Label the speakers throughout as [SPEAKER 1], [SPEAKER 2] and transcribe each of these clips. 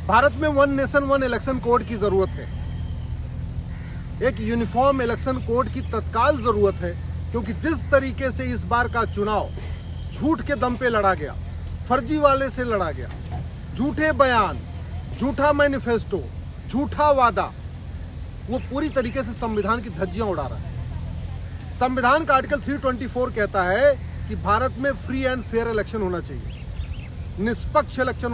[SPEAKER 1] भारत में one nation one election code की जरूरत है। एक यूनिफॉर्म इलेक्शन कोड की तत्काल जरूरत है, क्योंकि जिस तरीके से इस बार का चुनाव झूठ के दम पे लड़ा गया, फर्जीवाले से लड़ा गया, झूठे बयान, झूठा मैनिफेस्टो, झूठा वादा, वो पूरी तरीके से संविधान की धज्जियां उड़ा रहा है। संविधान का आर्टिकल 324 कहता है कि भारत में फ्री एंड फेयर इलेक्शन होना चाहिए, निष्पक्ष इलेक्शन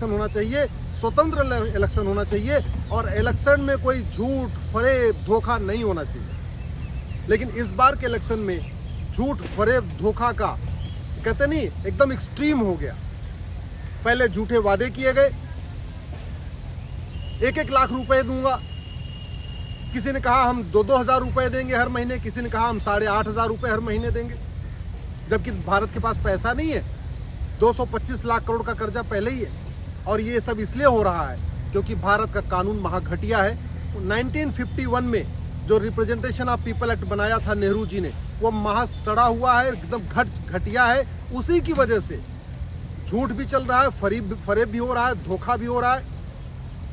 [SPEAKER 1] होना चाहिए, स्वतंत्र इलेक्शन होना चाहिए, और इलेक्शन में कोई झूठ, फरेब, धोखा नहीं होना चाहिए। लेकिन इस बार के इलेक्शन में झूठ, फरेब, धोखा का कहते नहीं एकदम एक्सट्रीम हो गया। पहले झूठे वादे किए गए, 1-1 लाख रुपए दूंगा, किसी ने कहा हम 2-2 हजार रुपए देंगे हर महीने, किसी ने कहा हम 8,500 रुपए हर महीने देंगे, जबकि भारत के पास पैसा नहीं है। 225 लाख करोड़ का कर्जा पहले ही है, और ये सब इसलिए हो रहा है क्योंकि भारत का कानून महाघटिया है। 1951 में जो रिप्रेजेंटेशन ऑफ पीपल एक्ट बनाया था नेहरू जी ने, वो महा सड़ा हुआ है, एकदम घटिया है। उसी की वजह से झूठ भी चल रहा है, फरेब भी हो रहा है, धोखा भी हो रहा है,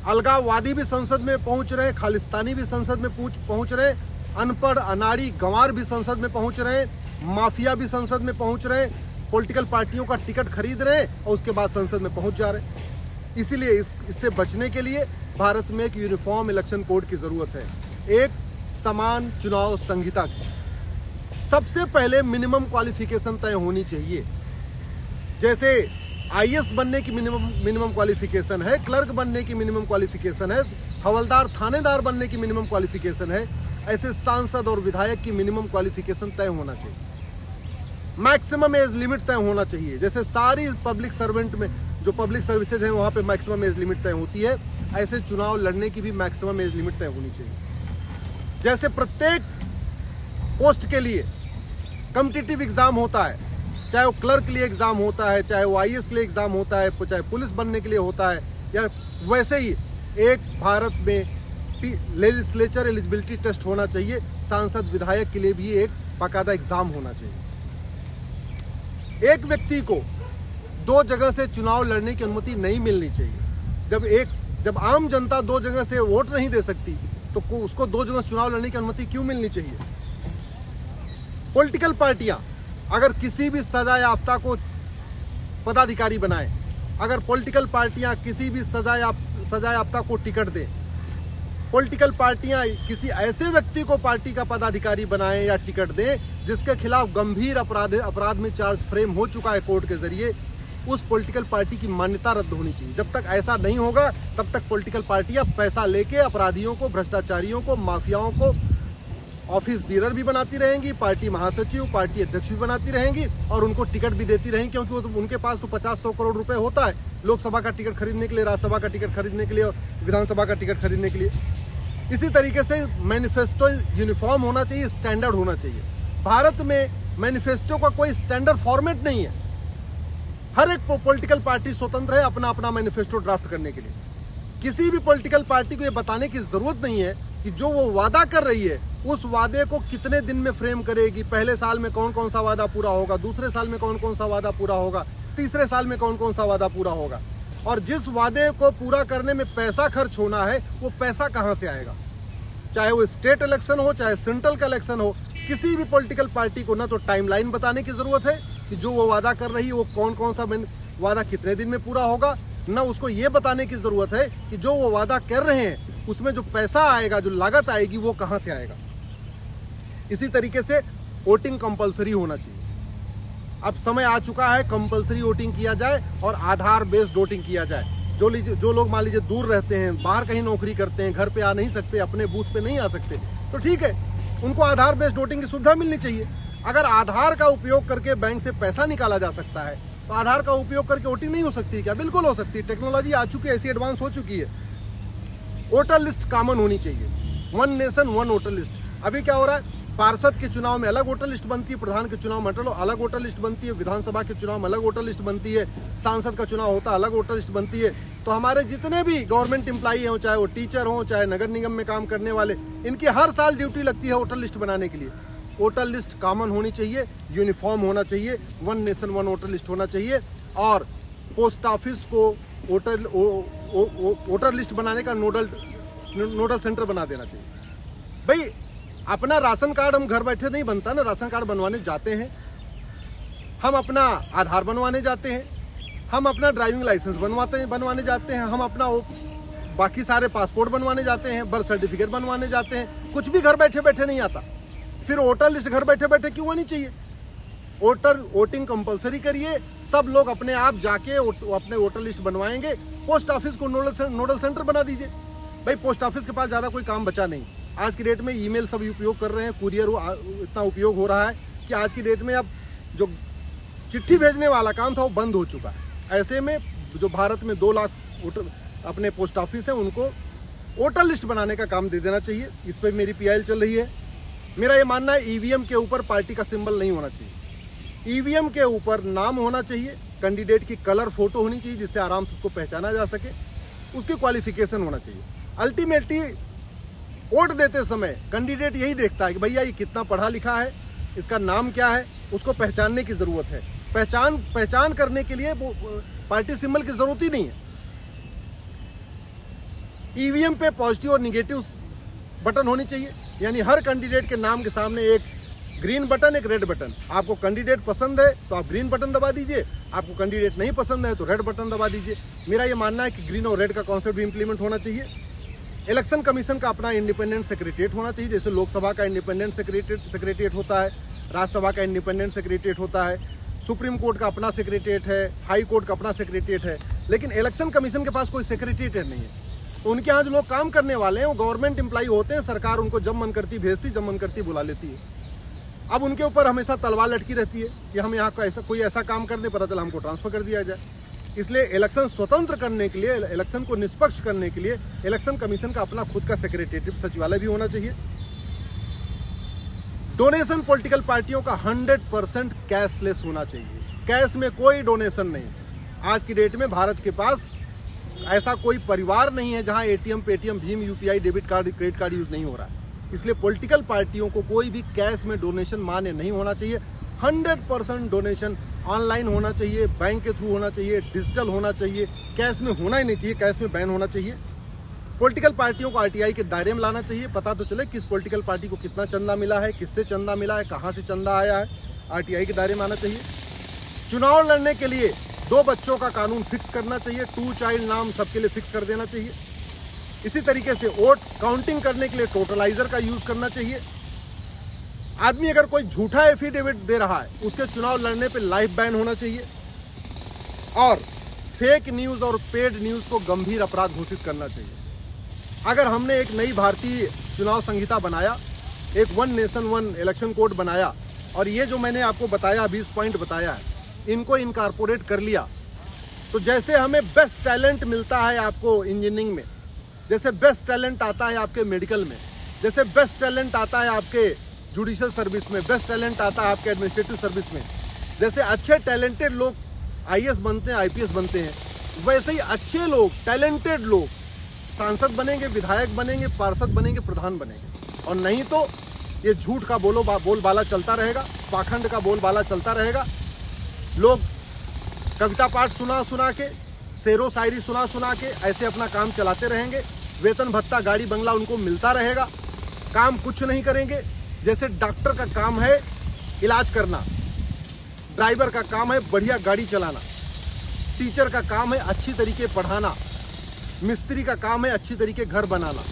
[SPEAKER 1] अलगाववादी भी संसद में पहुंच रहे हैं, खालिस्तानी भी संसद में पहुंच रहे हैं, अनपढ़ अनाड़ी गंवार भी संसद में पहुंच रहे हैं, माफिया भी संसद में पहुंच रहे हैं, पॉलिटिकल पार्टियों का टिकट खरीद रहे हैं और उसके बाद संसद में पहुंच जा रहे हैं। इसीलिए इससे बचने के लिए भारत में एक यूनिफॉर्म इलेक्शन कोड की जरूरत है, एक समान चुनाव संहिता की। सबसे पहले मिनिमम क्वालिफिकेशन तय होनी चाहिए। जैसे आईएएस बनने की मिनिमम क्वालिफिकेशन है, क्लर्क बनने की मिनिमम क्वालिफिकेशन है, हवलदार थानेदार बनने की मिनिमम क्वालिफिकेशन है, ऐसे सांसद और विधायक की मिनिमम क्वालिफिकेशन तय होना चाहिए। मैक्सिमम एज लिमिट तय होना चाहिए। जैसे सारी पब्लिक सर्वेंट में जो पब्लिक सर्विसेज हैं वहाँ पे मैक्सिमम एज लिमिट तय होती है, ऐसे चुनाव लड़ने की भी मैक्सिमम एज लिमिट तय होनी चाहिए। जैसे प्रत्येक पोस्ट के लिए कॉम्पिटिटिव एग्जाम होता है, चाहे वो क्लर्क के लिए एग्जाम होता है, चाहे वो आईएएस के लिए एग्जाम होता है, चाहे पुलिस बनने के लिए होता है, या वैसे ही एक भारत में लेजिस्लेचर एलिजिबिलिटी टेस्ट होना चाहिए। सांसद विधायक के लिए भी एक बाकायदा एग्जाम होना चाहिए। एक व्यक्ति को 2 जगह से चुनाव लड़ने की अनुमति नहीं मिलनी चाहिए। जब आम जनता 2 जगह से वोट नहीं दे सकती तो उसको 2 जगह से चुनाव लड़ने की अनुमति क्यों मिलनी चाहिए? पॉलिटिकल पार्टियां अगर किसी भी सजा याफ्ता को पदाधिकारी बनाए, अगर पॉलिटिकल पार्टियां किसी भी सजा याफ्ता को टिकट दें, पॉलिटिकल पार्टियां किसी ऐसे व्यक्ति को पार्टी का पदाधिकारी बनाएं या टिकट दें जिसके खिलाफ गंभीर अपराध में चार्ज फ्रेम हो चुका है कोर्ट के जरिए, उस पॉलिटिकल पार्टी की मान्यता रद्द होनी चाहिए। जब तक ऐसा नहीं होगा तब तक पॉलिटिकल पार्टियां पैसा लेके अपराधियों को, भ्रष्टाचारियों को, माफियाओं को ऑफिस बीरर भी बनाती रहेंगी, पार्टी महासचिव, पार्टी अध्यक्ष भी बनाती रहेंगी, और उनको टिकट भी देती रहेंगी, क्योंकि वो तो उनके पास तो 50-100 करोड़ रुपए होता है लोकसभा का टिकट खरीदने के लिए, राज्यसभा का टिकट खरीदने के लिए और विधानसभा का टिकट खरीदने के लिए। इसी तरीके से मैनिफेस्टो यूनिफॉर्म होना चाहिए, स्टैंडर्ड होना चाहिए। भारत में मैनिफेस्टो का कोई स्टैंडर्ड फॉर्मेट नहीं है। हर एक पॉलिटिकल पार्टी स्वतंत्र है अपना अपना मैनिफेस्टो ड्राफ्ट करने के लिए। किसी भी पॉलिटिकल पार्टी को यह बताने की जरूरत नहीं है कि जो वो वादा कर रही है उस वादे को कितने दिन में फ्रेम करेगी, पहले साल में कौन कौन सा वादा पूरा होगा, दूसरे साल में कौन कौन सा वादा पूरा होगा, तीसरे साल में कौन कौन सा वादा पूरा होगा, और जिस वादे को पूरा करने में पैसा खर्च होना है वो पैसा कहां से आएगा। चाहे वो स्टेट इलेक्शन हो, चाहे सेंट्रल का इलेक्शन हो, किसी भी पॉलिटिकल पार्टी को ना तो टाइमलाइन बताने की जरूरत है कि जो वो वादा कर रही है वो कौन कौन सा वादा कितने दिन में पूरा होगा, ना उसको ये बताने की जरूरत है कि जो वो वादा कर रहे हैं उसमें जो पैसा आएगा, जो लागत आएगी, वो कहां से आएगा। इसी तरीके से वोटिंग कंपलसरी होना चाहिए। अब समय आ चुका है कंपलसरी वोटिंग किया जाए और आधार बेस्ड वोटिंग किया जाए। जो लोग मान लीजिए दूर रहते हैं, बाहर कहीं नौकरी करते हैं, घर पे आ नहीं सकते, अपने बूथ पे नहीं आ सकते, तो ठीक है, उनको आधार बेस्ड वोटिंग की सुविधा मिलनी चाहिए। अगर आधार का उपयोग करके बैंक से पैसा निकाला जा सकता है तो आधार का उपयोग करके वोटिंग नहीं हो सकती क्या? बिल्कुल हो सकती है। टेक्नोलॉजी आ चुकी है, ऐसी एडवांस हो चुकी है। वोटर लिस्ट कॉमन होनी चाहिए, one nation one voter list. अभी क्या हो रहा है, पार्षद के चुनाव में अलग वोटर लिस्ट बनती है, प्रधान के चुनाव में अलग वोटर लिस्ट बनती है, विधानसभा के चुनाव में अलग वोटर लिस्ट बनती है, सांसद का चुनाव होता है अलग वोटर लिस्ट बनती है। तो हमारे जितने भी गवर्नमेंट एम्प्लॉई हों, चाहे वो टीचर हों, चाहे नगर निगम में काम करने वाले, इनकी हर साल ड्यूटी लगती है वोटर लिस्ट बनाने के लिए। वोटर लिस्ट कॉमन होनी चाहिए, यूनिफॉर्म होना चाहिए, one nation one voter list होना चाहिए, और पोस्ट ऑफिस को वोटर लिस्ट बनाने का नोडल सेंटर बना देना चाहिए। भाई अपना राशन कार्ड हम घर बैठे नहीं बनता ना, राशन कार्ड बनवाने जाते हैं, हम अपना आधार बनवाने जाते हैं, हम अपना ड्राइविंग लाइसेंस बनवाने जाते हैं, हम अपना बाकी सारे पासपोर्ट बनवाने जाते हैं, बर्थ सर्टिफिकेट बनवाने जाते हैं, कुछ भी घर बैठे बैठे नहीं आता। फिर वोटर लिस्ट घर बैठे बैठे क्यों होनी चाहिए? वोटिंग कंपलसरी करिए, सब लोग अपने आप जाके अपने वोटर लिस्ट बनवाएंगे। पोस्ट ऑफिस को नोडल सेंटर बना दीजिए। भाई पोस्ट ऑफिस के पास ज़्यादा कोई काम बचा नहीं। आज की डेट में ईमेल सब उपयोग कर रहे हैं, कुरियर इतना उपयोग हो रहा है कि आज की डेट में अब जो चिट्ठी भेजने वाला काम था वो बंद हो चुका है। ऐसे में जो भारत में 2 लाख वोटर अपने पोस्ट ऑफिस है, उनको वोटर लिस्ट बनाने का काम दे देना चाहिए। इस पर मेरी पीआईएल चल रही है। मेरा ये मानना है ईवीएम के ऊपर पार्टी का सिंबल नहीं होना चाहिए। ईवीएम के ऊपर नाम होना चाहिए, कैंडिडेट की कलर फोटो होनी चाहिए जिससे आराम से उसको पहचाना जा सके, उसकी क्वालिफिकेशन होना चाहिए। अल्टीमेटली वोट देते समय कैंडिडेट यही देखता है कि भैया ये कितना पढ़ा लिखा है, इसका नाम क्या है, उसको पहचानने की ज़रूरत है। पहचान करने के लिए वो पार्टी सिंबल की ज़रूरत ही नहीं है। ईवीएम पे पॉजिटिव और निगेटिव बटन होनी चाहिए, यानी हर कैंडिडेट के नाम के सामने एक ग्रीन बटन, एक रेड बटन। आपको कैंडिडेट पसंद है तो आप ग्रीन बटन दबा दीजिए, आपको कैंडिडेट नहीं पसंद है तो रेड बटन दबा दीजिए। मेरा ये मानना है कि ग्रीन और रेड का कॉन्सेप्ट भी इंप्लीमेंट होना चाहिए। इलेक्शन कमीशन का अपना इंडिपेंडेंट सेक्रेटरिएट होना चाहिए, जैसे लोकसभा का इंडिपेंडेंट सेक्रेटरिएट होता है, राज्यसभा का इंडिपेंडेंट सेक्रेटरिएट होता है, सुप्रीम कोर्ट का अपना सेक्रेटरिएट है, हाई कोर्ट का अपना सेक्रेटरिएट है। लेकिन इलेक्शन कमीशन के पास कोई सेक्रेटरिएट नहीं है। तो उनके यहाँ जो लोग काम करने वाले हैं वो गवर्नमेंट एम्प्लॉई होते हैं, सरकार उनको जब मन करती भेजती, जब मन करती बुला लेती है। अब उनके ऊपर हमेशा तलवार लटकी रहती है कि हम यहाँ का कोई ऐसा काम कर दे, पता चला हमको ट्रांसफर कर दिया जाए। इसलिए इलेक्शन स्वतंत्र करने के लिए, इलेक्शन को निष्पक्ष करने के लिए इलेक्शन कमीशन का अपना खुद का सेक्रेटरिएट सचिवालय भी होना चाहिए। डोनेशन पॉलिटिकल पार्टियों का 100% कैशलेस होना चाहिए, कैश में कोई डोनेशन नहीं। आज की डेट में भारत के पास ऐसा कोई परिवार नहीं है जहां ATM, Paytm, Bhim, UPI, debit card, credit card use नहीं हो रहा है। इसलिए पॉलिटिकल पार्टियों को कोई भी कैश में डोनेशन मान्य नहीं होना चाहिए। 100% डोनेशन ऑनलाइन होना चाहिए, बैंक के थ्रू होना चाहिए, डिजिटल होना चाहिए, कैश में होना ही नहीं चाहिए, कैश में बैन होना चाहिए। पॉलिटिकल पार्टियों को आरटीआई के दायरे में लाना चाहिए, पता तो चले किस पॉलिटिकल पार्टी को कितना चंदा मिला है, किससे चंदा मिला है, कहाँ से चंदा आया है, आरटीआई के दायरे में आना चाहिए। चुनाव लड़ने के लिए 2 बच्चों का कानून फिक्स करना चाहिए, 2 चाइल्ड नाम सबके लिए फिक्स कर देना चाहिए। इसी तरीके से वोट काउंटिंग करने के लिए टोटलाइजर का यूज करना चाहिए। आदमी अगर कोई झूठा एफिडेविट दे रहा है, उसके चुनाव लड़ने पे लाइफ बैन होना चाहिए। और फेक न्यूज और पेड न्यूज को गंभीर अपराध घोषित करना चाहिए। अगर हमने एक नई भारतीय चुनाव संहिता बनाया, एक 1 नेशन 1 इलेक्शन कोड बनाया, और ये जो मैंने आपको बताया 20 पॉइंट बताया है, इनको इनकॉर्पोरेट कर लिया, तो जैसे हमें बेस्ट टैलेंट मिलता है आपको इंजीनियरिंग में, जैसे बेस्ट टैलेंट आता है आपके मेडिकल में, जैसे बेस्ट टैलेंट आता है आपके जुडिशियल सर्विस में, बेस्ट टैलेंट आता है आपके एडमिनिस्ट्रेटिव सर्विस में, जैसे अच्छे टैलेंटेड लोग आईएएस बनते हैं, आईपीएस बनते हैं, वैसे ही अच्छे लोग, टैलेंटेड लोग सांसद बनेंगे, विधायक बनेंगे, पार्षद बनेंगे, प्रधान बनेंगे। और नहीं तो ये झूठ का बोलबाला चलता रहेगा, पाखंड का बोलबाला चलता रहेगा। लोग कविता पाठ सुना के, शेरो शायरी सुना के ऐसे अपना काम चलाते रहेंगे। वेतन भत्ता, गाड़ी बंगला उनको मिलता रहेगा, काम कुछ नहीं करेंगे। जैसे डॉक्टर का काम है इलाज करना, ड्राइवर का काम है बढ़िया गाड़ी चलाना, टीचर का काम है अच्छी तरीके पढ़ाना, मिस्त्री का काम है अच्छी तरीके घर बनाना,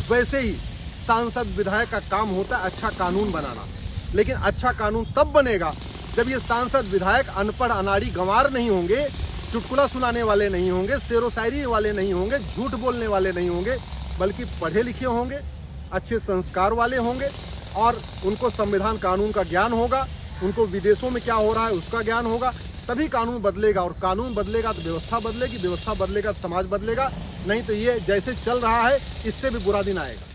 [SPEAKER 1] वैसे ही सांसद विधायक का काम होता है अच्छा कानून बनाना। लेकिन अच्छा कानून तब बनेगा जब ये सांसद विधायक अनपढ़, अनाड़ी, गंवार नहीं होंगे, चुटकुला सुनाने वाले नहीं होंगे, शेरो शायरी वाले नहीं होंगे, झूठ बोलने वाले नहीं होंगे, बल्कि पढ़े लिखे होंगे, अच्छे संस्कार वाले होंगे, और उनको संविधान कानून का ज्ञान होगा, उनको विदेशों में क्या हो रहा है उसका ज्ञान होगा। तभी कानून बदलेगा, और कानून बदलेगा तो व्यवस्था बदलेगी, व्यवस्था बदलेगा तो समाज बदलेगा। नहीं तो ये जैसे चल रहा है इससे भी बुरा दिन आएगा।